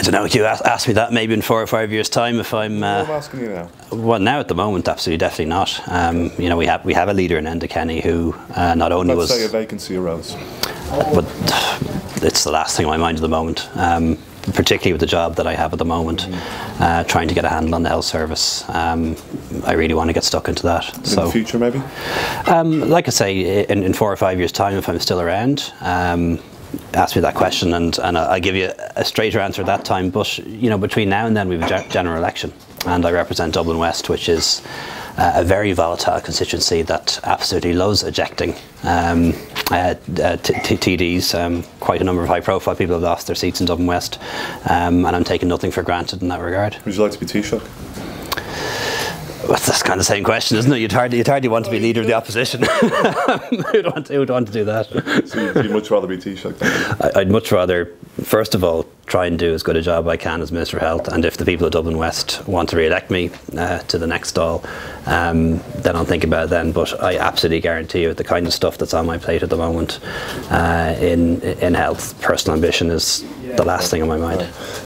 I don't know. You ask me that maybe in 4 or 5 years' time if I'm. I'm asking you now. Well, now at the moment, absolutely, definitely not. You know, we have a leader in Enda Kenny who not only Let's was. say a vacancy arose. But it's the last thing on my mind at the moment. Particularly with the job that I have at the moment, trying to get a handle on the health service. I really want to get stuck into that. In the future, maybe? Like I say, in 4 or 5 years' time, if I'm still around, ask me that question and I'll give you a straighter answer at that time. But you know, between now and then we have a general election, and I represent Dublin West, which is a very volatile constituency that absolutely loves ejecting TDs. Quite a number of high-profile people have lost their seats in Dublin West, and I'm taking nothing for granted in that regard. Would you like to be Taoiseach? Well, that's kind of the same question, isn't it? You'd hardly want to be leader of the opposition. Who'd want to do that? So you'd much rather be Taoiseach than you? I'd much rather, first of all, try and do as good a job I can as Minister of Health, and if the people of Dublin West want to re-elect me to the next stall, then I'll think about it then. But I absolutely guarantee you the kind of stuff that's on my plate at the moment in health, personal ambition is the last thing on my mind.